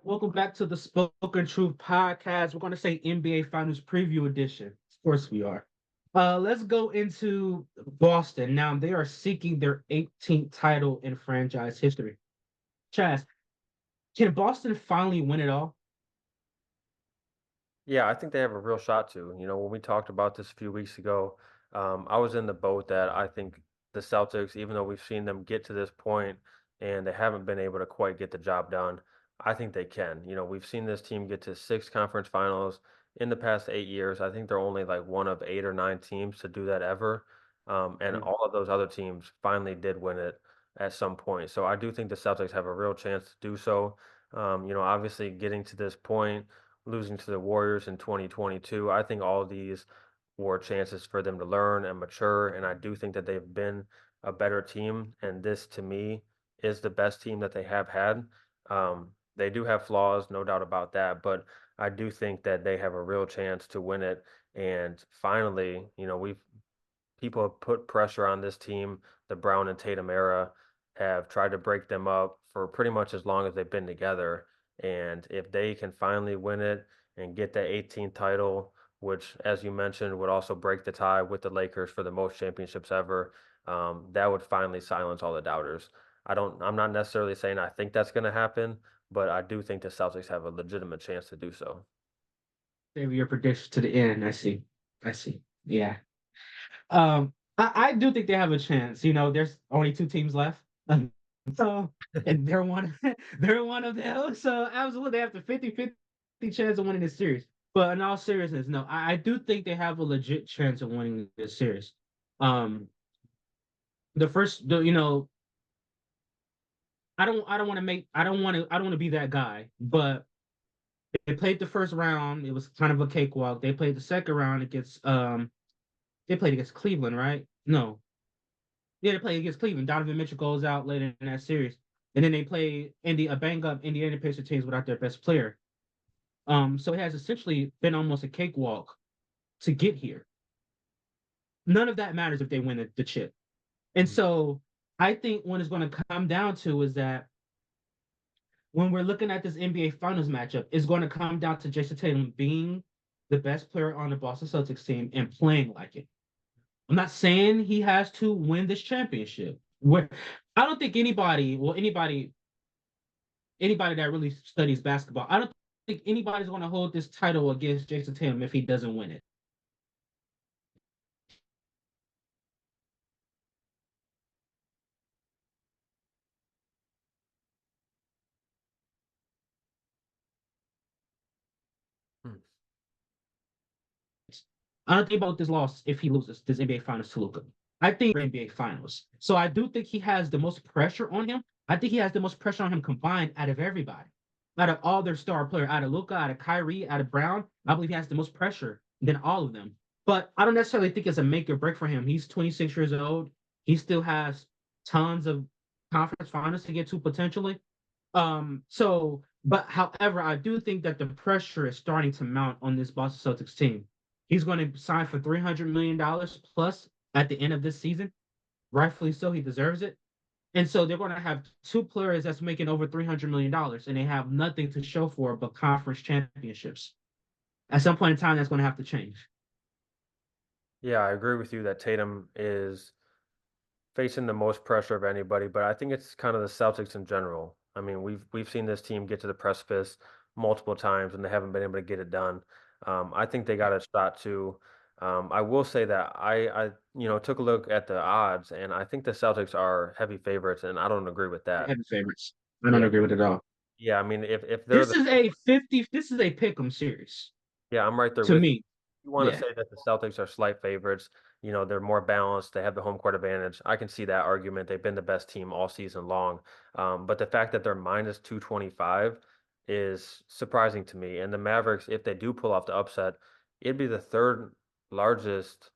Welcome back to the Spoken Truth podcast. We're going to say NBA Finals Preview Edition. Of course, we are. Let's go into Boston. Now, they are seeking their 18th title in franchise history. Chaz, can Boston finally win it all? Yeah, I think they have a real shot to. When we talked about this a few weeks ago, I was in the boat that I think the Celtics, even though we've seen them get to this point and they haven't been able to quite get the job done, I think they can. We've seen this team get to six conference finals in the past 8 years. I think they're only like one of eight or nine teams to do that ever. And Mm. all of those other teams finally did win it at some point. So I do think the Celtics have a real chance to do so. Obviously getting to this point losing to the Warriors in 2022. I think all of these were chances for them to learn and mature, and I do think that they've been a better team, and this to me is the best team that they have had. They do have flaws, no doubt about that, but I do think that they have a real chance to win it. And finally, we've people have put pressure on this team. The Brown and Tatum era have tried to break them up for pretty much as long as they've been together. And if they can finally win it and get the 18th title, which, as you mentioned, would also break the tie with the Lakers for the most championships ever, that would finally silence all the doubters. I'm not necessarily saying I think that's going to happen, but I do think the Celtics have a legitimate chance to do so. Save your prediction to the end. I see. I see. Yeah. I do think they have a chance. There's only two teams left. So, and they're one they're one of them. So absolutely they have the 50-50 chance of winning this series. But in all seriousness, no, I do think they have a legit chance of winning this series. Um the first the you know, I don't want to make I don't want to be that guy, but they played the first round, it was kind of a cakewalk. They played the second round against they played against Cleveland, right? No. Yeah, they play against Cleveland. Donovan Mitchell goes out later in that series. And then they play a bang up Indiana Pacers teams without their best player. So it has essentially been almost a cakewalk to get here. None of that matters if they win the chip. And Mhm. so I think what it's going to come down to is that when we're looking at this NBA Finals matchup, it's going to come down to Jason Tatum being the best player on the Boston Celtics team and playing like it. I'm not saying he has to win this championship. Where I don't think anybody that really studies basketball, I don't think anybody's going to hold this title against Jason Tatum if he doesn't win it. Hmm. I don't think about this loss if he loses this NBA Finals to Luka. I think NBA Finals. So I do think he has the most pressure on him. I think he has the most pressure on him combined out of everybody, out of all their star players, out of Luka, out of Kyrie, out of Brown. I believe he has the most pressure than all of them. But I don't necessarily think it's a make or break for him. He's 26 years old. He still has tons of conference finals to get to potentially. But however, I do think that the pressure is starting to mount on this Boston Celtics team. He's going to sign for $300 million plus at the end of this season. Rightfully so, he deserves it. And so they're going to have two players that's making over $300 million, and they have nothing to show for it but conference championships. At some point in time, that's going to have to change. Yeah, I agree with you that Tatum is facing the most pressure of anybody, but I think it's kind of the Celtics in general. I mean, we've seen this team get to the precipice multiple times and they haven't been able to get it done. I think they got a shot too. I will say that I took a look at the odds and I think the Celtics are heavy favorites, and I don't agree with They're that. heavy favorites. I don't Yeah, agree with it at all. yeah. I mean, if they're the This is a pick 'em series yeah, I'm right there to with you. me. You want to Yeah. say that the Celtics are slight favorites. They're more balanced. They have the home court advantage. I can see that argument. They've been the best team all season long. But the fact that they're minus 225 is surprising to me. And the Mavericks, if they do pull off the upset, it'd be the third largest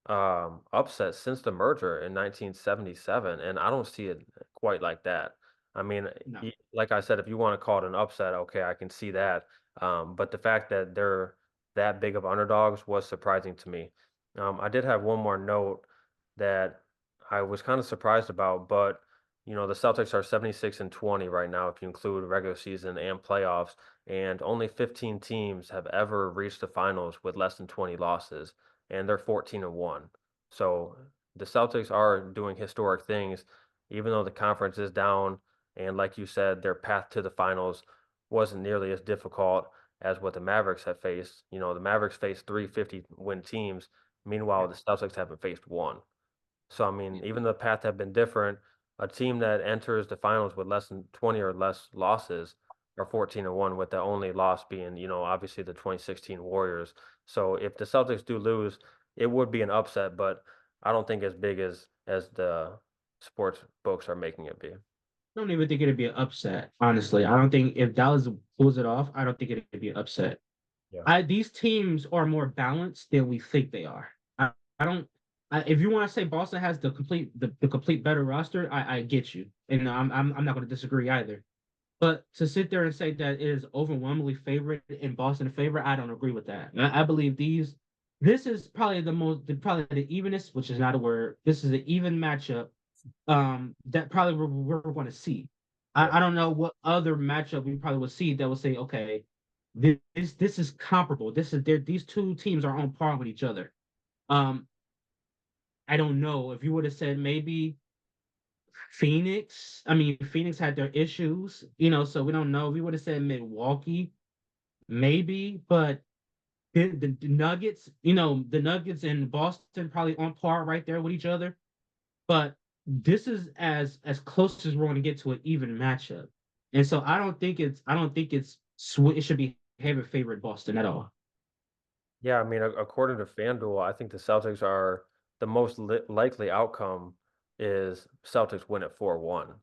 upset since the merger in 1977. And I don't see it quite like that. I mean, No. like I said, if you want to call it an upset, okay, I can see that. But the fact that they're that big of underdogs was surprising to me. I did have one more note that I was kind of surprised about, but the Celtics are 76-20 right now if you include regular season and playoffs, and only 15 teams have ever reached the finals with less than 20 losses, and they're 14-1. So the Celtics are doing historic things, even though the conference is down, and like you said, their path to the finals wasn't nearly as difficult as what the Mavericks have faced. The Mavericks faced 350 win teams. Meanwhile, Yeah. the Celtics haven't faced one. So, I mean, Yeah. even the path have been different. A team that enters the finals with less than 20 or less losses are 14-1, with the only loss being, obviously the 2016 Warriors. So if the Celtics do lose, it would be an upset, but I don't think as big as the sports books are making it be. Don't even think it'd be an upset, honestly. I don't think if Dallas pulls it off, I don't think it'd be an upset. Yeah. I These teams are more balanced than we think they are. I don't. If you want to say Boston has the complete better roster, I get you, and I'm not going to disagree either. But to sit there and say that it is overwhelmingly favored in Boston favor, I don't agree with that. I believe this is probably probably the evenest, which is not a word. This is an even matchup that probably we're going to see. Yeah. I don't know what other matchup we probably would see that would say, okay, this is comparable. These two teams are on par with each other. Um, I don't know if you would have said maybe Phoenix. I mean, Phoenix had their issues, so we don't know. We would have said Milwaukee, maybe, but the Nuggets, the Nuggets and Boston probably on par right there with each other. But this is as close as we're going to get to an even matchup, and so it should be heavy favorite Boston at all. Yeah, I mean, according to FanDuel, I think the Celtics are the most likely outcome is Celtics win at 4-1,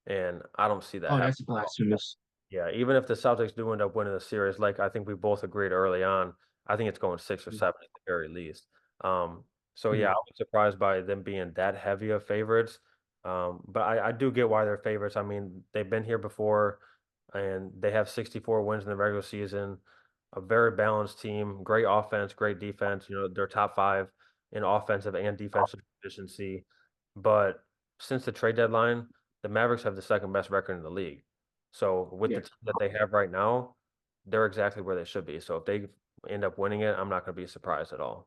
and I don't see that Oh, happening. that's blasphemous. Yeah, even if the Celtics do end up winning the series, like I think we both agreed early on, I think it's going 6 or 7 at the very least. So yeah, I Yeah, was surprised by them being that heavy of favorites. But I do get why they're favorites. I mean, they've been here before, and they have 64 wins in the regular season. A very balanced team, great offense, great defense. They're top five in offensive and defensive efficiency. But since the trade deadline, the Mavericks have the second best record in the league. So with the yeah. team that they have right now, they're exactly where they should be. So if they end up winning it, I'm not going to be surprised at all.